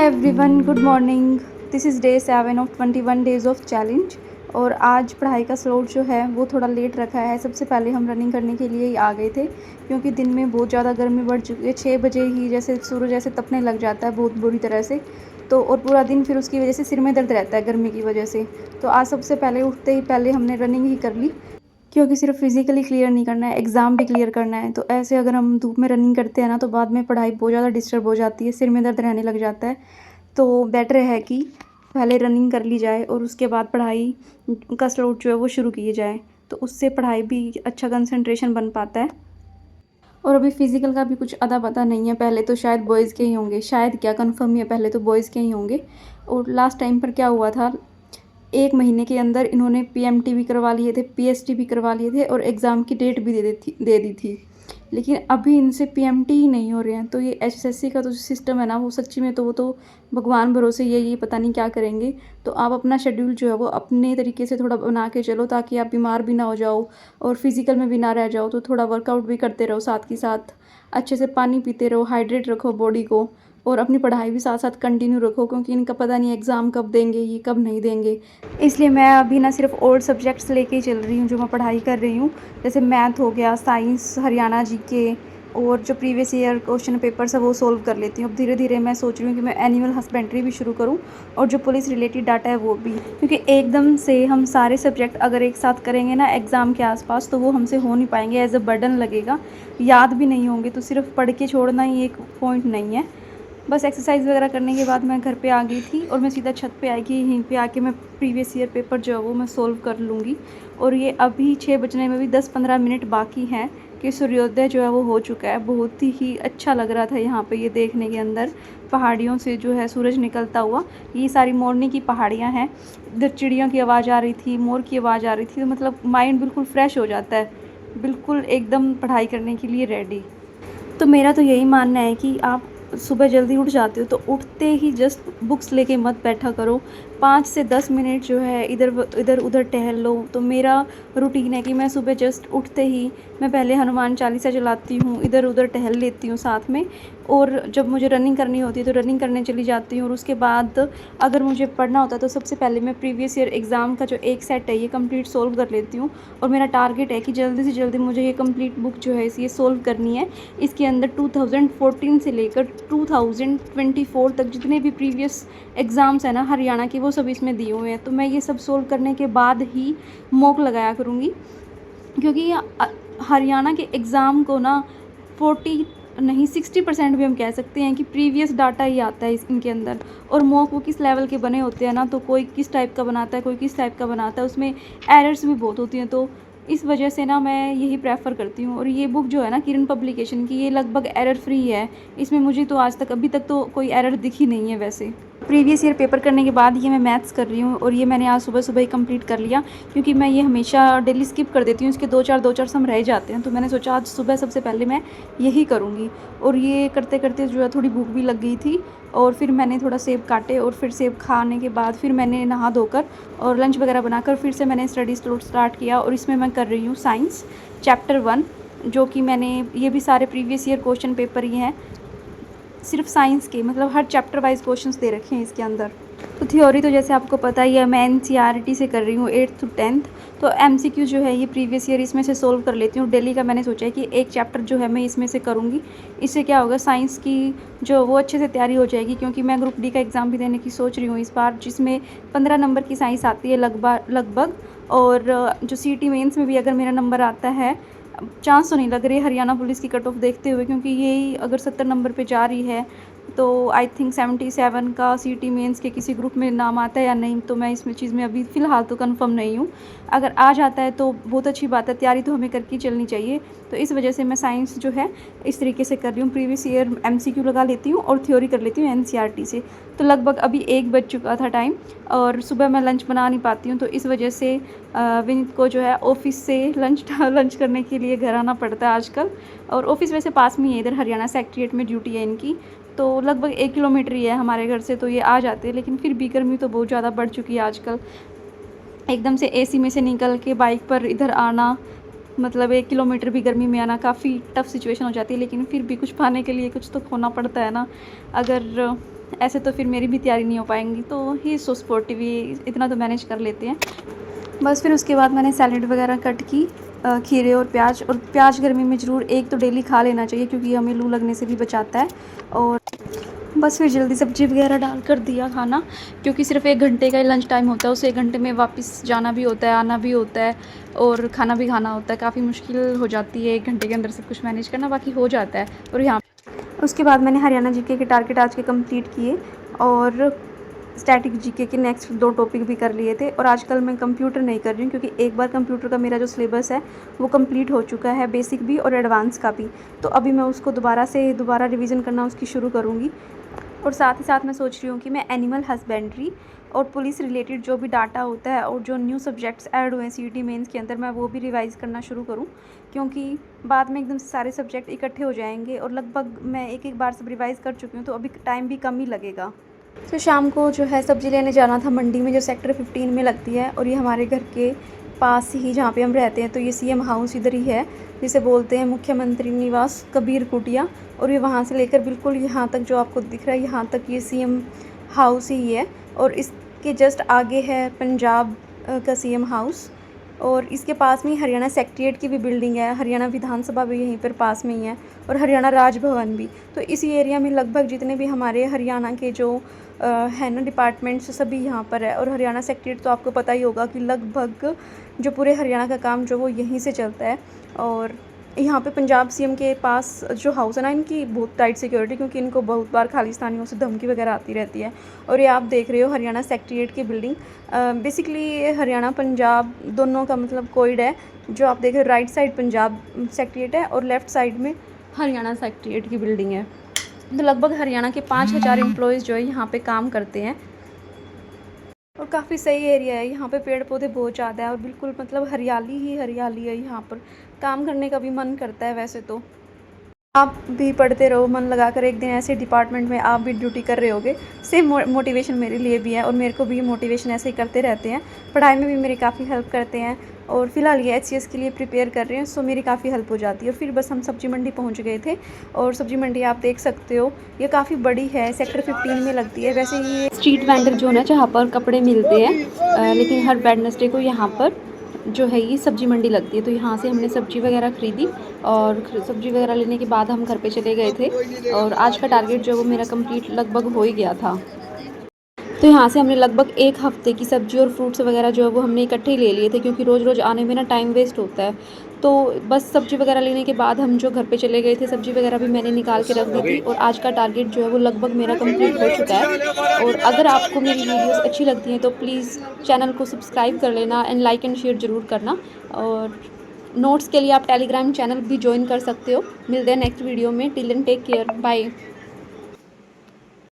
Hi everyone, good morning. This is day 7 of 21 days of challenge. और आज पढ़ाई का स्लॉट जो है वो थोड़ा लेट रखा है। सबसे पहले हम रनिंग करने के लिए ही आ गए थे क्योंकि दिन में बहुत ज़्यादा गर्मी बढ़ चुकी है। 6 बजे ही जैसे सूरज ऐसे तपने लग जाता है बहुत बुरी तरह से। तो और पूरा दिन फिर उसकी वजह से सिर में दर्द रहता है गर्मी की वजह से। तो आज सबसे पहले उठते ही पहले हमने रनिंग ही कर ली क्योंकि सिर्फ फिज़िकली क्लियर नहीं करना है, एग्ज़ाम भी क्लियर करना है। तो ऐसे अगर हम धूप में रनिंग करते हैं ना तो बाद में पढ़ाई बहुत ज़्यादा डिस्टर्ब हो जाती है, सिर में दर्द रहने लग जाता है। तो बेटर है कि पहले रनिंग कर ली जाए और उसके बाद पढ़ाई का स्लॉट जो है वो शुरू किए जाए, तो उससे पढ़ाई भी अच्छा कंसंट्रेशन बन पाता है। और अभी फ़िज़िकल का भी कुछ अता पता नहीं है। पहले तो शायद बॉयज़ के ही होंगे, शायद क्या कंफर्म ही है, पहले तो बॉयज़ के ही होंगे। और लास्ट टाइम पर क्या हुआ था, 1 महीने के अंदर इन्होंने पीएमटी भी करवा लिए थे, पीएसटी भी करवा लिए थे और एग्ज़ाम की डेट भी दे दी थी। लेकिन अभी इनसे पीएमटी ही नहीं हो रहे हैं। तो ये एचएसएससी का तो सिस्टम है ना, वो सच्ची में तो वो तो भगवान भरोसे ये पता नहीं क्या करेंगे। तो आप अपना शेड्यूल जो है वो अपने तरीके से थोड़ा बना के चलो ताकि आप बीमार भी ना हो जाओ और फिज़िकल में भी ना रह जाओ। तो थोड़ा वर्कआउट भी करते रहो, साथ के साथ अच्छे से पानी पीते रहो, हाइड्रेट रखो बॉडी को और अपनी पढ़ाई भी साथ साथ कंटिन्यू रखो क्योंकि इनका पता नहीं एग्ज़ाम कब देंगे, ये कब नहीं देंगे। इसलिए मैं अभी ना सिर्फ ओल्ड सब्जेक्ट्स लेके ही चल रही हूँ जो मैं पढ़ाई कर रही हूँ। जैसे मैथ हो गया, साइंस, हरियाणा जीके और जो प्रीवियस ईयर क्वेश्चन पेपर्स है वो सोल्व कर लेती हूँ। अब धीरे धीरे मैं सोच रही हूँ कि मैं एनिमल हस्बेंड्री भी शुरू करूँ और जो पुलिस रिलेटेड डाटा है वो भी, क्योंकि एकदम से हम सारे सब्जेक्ट अगर एक साथ करेंगे ना एग्ज़ाम के आसपास तो वो हमसे हो नहीं पाएंगे, एज अ बर्डन लगेगा, याद भी नहीं होंगे। तो सिर्फ पढ़ के छोड़ना ही एक पॉइंट नहीं है। बस एक्सरसाइज वगैरह करने के बाद मैं घर पे आ गई थी और मैं सीधा छत पे आई कि यहीं पे आके मैं प्रीवियस ईयर पेपर जो है वो मैं सोल्व कर लूँगी। और ये अभी 6 बजने में भी 10-15 मिनट बाकी हैं कि सूर्योदय जो है वो हो चुका है। बहुत ही अच्छा लग रहा था यहाँ पे ये देखने के अंदर, पहाड़ियों से जो है सूरज निकलता हुआ। ये सारी मोरनी की पहाड़ियाँ हैं, इधर चिड़ियों की आवाज़ आ रही थी, मोर की आवाज़ आ रही थी। तो मतलब माइंड बिल्कुल फ्रेश हो जाता है, बिल्कुल एकदम पढ़ाई करने के लिए रेडी। तो मेरा तो यही मानना है कि आप सुबह जल्दी उठ जाते हो तो उठते ही जस्ट बुक्स लेके मत बैठा करो। 5 से 10 मिनट जो है इधर उधर टहल लो। तो मेरा रूटीन है कि मैं सुबह जस्ट उठते ही मैं पहले हनुमान चालीसा चलाती हूँ, इधर उधर टहल लेती हूँ साथ में। और जब मुझे रनिंग करनी होती है तो रनिंग करने चली जाती हूँ। और उसके बाद अगर मुझे पढ़ना होता है तो सबसे पहले मैं प्रीवियस ईयर एग्ज़ाम का जो एक सेट है ये कंप्लीट सोल्व कर लेती हूँ। और मेरा टारगेट है कि जल्दी से जल्दी मुझे ये कंप्लीट बुक जो है ये सोल्व करनी है। इसके अंदर 2014 से लेकर 2024 तक जितने भी प्रीवियस एग्ज़ाम्स हैं ना हरियाणा के, वो सब इसमें दिए हुए हैं। तो मैं ये सब सोल्व करने के बाद ही मॉक लगाया करूँगी क्योंकि हरियाणा के एग्ज़ाम को ना 40 नहीं 60% भी हम कह सकते हैं कि प्रीवियस डाटा ही आता है इनके अंदर। और मॉक वो किस लेवल के बने होते हैं ना, तो कोई किस टाइप का बनाता है, कोई किस टाइप का बनाता है, उसमें एरर्स भी बहुत होती हैं। तो इस वजह से ना मैं यही प्रेफर करती हूँ। और ये बुक जो है ना किरण पब्लिकेशन की, ये लगभग एरर फ्री है। इसमें मुझे तो आज तक अभी तक तो कोई एरर दिखी नहीं है। वैसे प्रीवियस ईयर पेपर करने के बाद ये मैं मैथ्स कर रही हूँ और ये मैंने आज सुबह सुबह ही कंप्लीट कर लिया क्योंकि मैं ये हमेशा डेली स्किप कर देती हूँ, इसके 2-4 सम रह जाते हैं। तो मैंने सोचा आज सुबह सबसे पहले मैं यही करूँगी। और ये करते करते जो है थोड़ी भूख भी लग गई थी और फिर मैंने थोड़ा सेब काटे और फिर सेब खाने के बाद फिर मैंने नहा धोकर और लंच वगैरह बनाकर फिर से मैंने स्टडी स्टार्ट किया। और इसमें मैं कर रही हूँ साइंस चैप्टर 1, जो कि मैंने ये भी सारे प्रीवियस ईयर क्वेश्चन पेपर ही हैं सिर्फ साइंस के, मतलब हर चैप्टर वाइज क्वेश्चंस दे रखे हैं इसके अंदर। तो थ्योरी तो जैसे आपको पता ही है, मैं एनसीईआरटी से कर रही हूँ 8th to 10th। तो एमसीक्यू जो है ये प्रीवियस ईयर इसमें से सोल्व कर लेती हूँ। डेली का मैंने सोचा है कि एक चैप्टर जो है मैं इसमें से करूँगी। इससे क्या होगा, साइंस की जो वो अच्छे से तैयारी हो जाएगी क्योंकि मैं ग्रुप डी का एग्ज़ाम भी देने की सोच रही हूँ इस बार, जिसमें 15 नंबर की साइंस आती है लगभग। और जो सीटी मेंस में भी अगर मेरा नंबर आता है, चांस तो नहीं लग रही हरियाणा पुलिस की कट ऑफ देखते हुए, क्योंकि यही अगर 70 नंबर पे जा रही है तो आई थिंक 77 का सीटी मेंस के किसी ग्रुप में नाम आता है या नहीं, तो मैं इसमें चीज़ में अभी फ़िलहाल तो कंफर्म नहीं हूँ। अगर आ जाता है तो बहुत अच्छी बात है, तैयारी तो हमें करके चलनी चाहिए। तो इस वजह से मैं साइंस जो है इस तरीके से कर रही हूँ, प्रीवियस ईयर एमसीक्यू लगा लेती हूँ और थ्योरी कर लेती हूँ एनसीईआरटी से। तो लगभग अभी 1 बज चुका था टाइम और सुबह मैं लंच बना नहीं पाती हूँ, तो इस वजह से विनीत को जो है ऑफ़िस से लंच करने के लिए घर आना पड़ता है आजकल। और ऑफ़िस वैसे पास में ही है, इधर हरियाणा सेक्रेटेरिएट में ड्यूटी है इनकी, तो लगभग 1 किलोमीटर ही है हमारे घर से, तो ये आ जाते हैं। लेकिन फिर भी गर्मी तो बहुत ज़्यादा बढ़ चुकी है आजकल, एकदम से एसी में से निकल के बाइक पर इधर आना, मतलब 1 किलोमीटर भी गर्मी में आना काफ़ी टफ़ सिचुएशन हो जाती है। लेकिन फिर भी कुछ पाने के लिए कुछ तो खोना पड़ता है ना। अगर ऐसे तो फिर मेरी भी तैयारी नहीं हो पाएंगी। तो ही सो स्पोर्टिव, इतना तो मैनेज कर लेते हैं। बस फिर उसके बाद मैंने सैलेड वगैरह कट की, खीरे और प्याज गर्मी में ज़रूर एक तो डेली खा लेना चाहिए क्योंकि हमें लू लगने से भी बचाता है। और बस फिर जल्दी सब्ज़ी वगैरह डाल कर दिया खाना, क्योंकि सिर्फ 1 घंटे का ही लंच टाइम होता है। उस 1 घंटे में वापस जाना भी होता है, आना भी होता है और खाना भी खाना होता है। काफ़ी मुश्किल हो जाती है 1 घंटे के अंदर सब कुछ मैनेज करना, बाकी हो जाता है। और यहाँ उसके बाद मैंने हरियाणा जीके के टारगेट आज के कंप्लीट किए और स्टैटिक जीके के नेक्स्ट 2 टॉपिक भी कर लिए थे। और आजकल मैं कंप्यूटर नहीं कर रही हूँ क्योंकि एक बार कंप्यूटर का मेरा जो सिलेबस है वो कंप्लीट हो चुका है, बेसिक भी और एडवांस का भी। तो अभी मैं उसको दोबारा रिवीजन करना उसकी शुरू करूँगी। और साथ ही साथ मैं सोच रही हूँ कि मैं एनिमल हस्बेंड्री और पुलिस रिलेटेड जो भी डाटा होता है और जो न्यू सब्जेक्ट्स ऐड हुए हैं सीईटी मेंस के अंदर, मैं वो भी रिवाइज़ करना शुरू करूँ, क्योंकि बाद में एकदम से सारे सब्जेक्ट इकट्ठे हो जाएंगे और लगभग मैं एक बार सब रिवाइज़ कर चुकी हूँ, तो अभी टाइम भी कम ही लगेगा। तो शाम को जो है सब्ज़ी लेने जाना था मंडी में, जो सेक्टर 15 में लगती है और ये हमारे घर के पास ही जहाँ पे हम रहते हैं। तो ये सीएम हाउस इधर ही है, जिसे बोलते हैं मुख्यमंत्री निवास कबीर कुटिया। और ये वहाँ से लेकर बिल्कुल यहाँ तक जो आपको दिख रहा है, यहाँ तक ये सीएम हाउस ही है। और इसके जस्ट आगे है पंजाब का सीएम हाउस, और इसके पास में ही हरियाणा सेक्रेटेरिएट की भी बिल्डिंग है, हरियाणा विधानसभा भी यहीं पर पास में ही है और हरियाणा राजभवन भी। तो इसी एरिया में लगभग जितने भी हमारे हरियाणा के जो है ना डिपार्टमेंट्स, सभी यहाँ पर है। और हरियाणा सेक्रेटेरिएट तो आपको पता ही होगा कि लगभग जो पूरे हरियाणा का काम जो वो यहीं से चलता है। और यहाँ पे पंजाब सीएम के पास जो हाउस है ना, इनकी बहुत टाइट सिक्योरिटी, क्योंकि इनको बहुत बार खालिस्तानियों से धमकी वगैरह आती रहती है। और ये आप देख रहे हो हरियाणा सेक्रेटेरिएट की बिल्डिंग, बेसिकली हरियाणा पंजाब दोनों का मतलब कोइड है। जो आप देख रहे हो राइट साइड पंजाब सेक्रेटेरिएट है और लेफ़्ट साइड में हरियाणा सेक्रेटेरिएट की बिल्डिंग है। तो लगभग हरियाणा के 5000 एम्प्लॉयज़ जो है यहाँ पे काम करते हैं। और काफ़ी सही एरिया है, यहाँ पे पेड़ पौधे बहुत ज़्यादा है और बिल्कुल मतलब हरियाली ही हरियाली है। यहाँ पर काम करने का भी मन करता है। वैसे तो आप भी पढ़ते रहो मन लगाकर, एक दिन ऐसे डिपार्टमेंट में आप भी ड्यूटी कर रहे होगे। सेम मोटिवेशन मेरे लिए भी है और मेरे को भी मोटिवेशन ऐसे ही करते रहते हैं। पढ़ाई में भी मेरी काफ़ी हेल्प करते हैं। और फिलहाल ये एचसीएस के लिए प्रिपेयर कर रहे हैं, सो मेरी काफ़ी हेल्प हो जाती है। और फिर बस हम सब्जी मंडी पहुंच गए थे। और सब्जी मंडी आप देख सकते हो ये काफ़ी बड़ी है, सेक्टर 15 में लगती है। वैसे ये स्ट्रीट वेंडर जोन है जहाँ पर कपड़े मिलते हैं, लेकिन हर वेडनेसडे को यहाँ पर जो है ये सब्जी मंडी लगती है। तो यहाँ से हमने सब्जी वगैरह ख़रीदी और सब्जी वगैरह लेने के बाद हम घर पे चले गए थे। और आज का टारगेट जो वो मेरा कंप्लीट लगभग हो ही गया था। तो यहाँ से हमने लगभग 1 हफ़्ते की सब्ज़ी और फ्रूट्स वगैरह जो है वो हमने इकट्ठे ही ले लिए थे, क्योंकि रोज़ रोज़ आने में ना टाइम वेस्ट होता है। तो बस सब्ज़ी वगैरह लेने के बाद हम जो घर पे चले गए थे, सब्ज़ी वगैरह भी मैंने निकाल के रख दी थी। और आज का टारगेट जो है वो लगभग मेरा कंप्लीट हो चुका है। और अगर आपको मेरी वीडियोस अच्छी लगती हैं तो प्लीज़ चैनल को सब्सक्राइब कर लेना एंड लाइक एंड शेयर ज़रूर करना। और नोट्स के लिए आप टेलीग्राम चैनल भी ज्वाइन कर सकते हो। मिलते हैं नेक्स्ट वीडियो में। Till then take care, bye.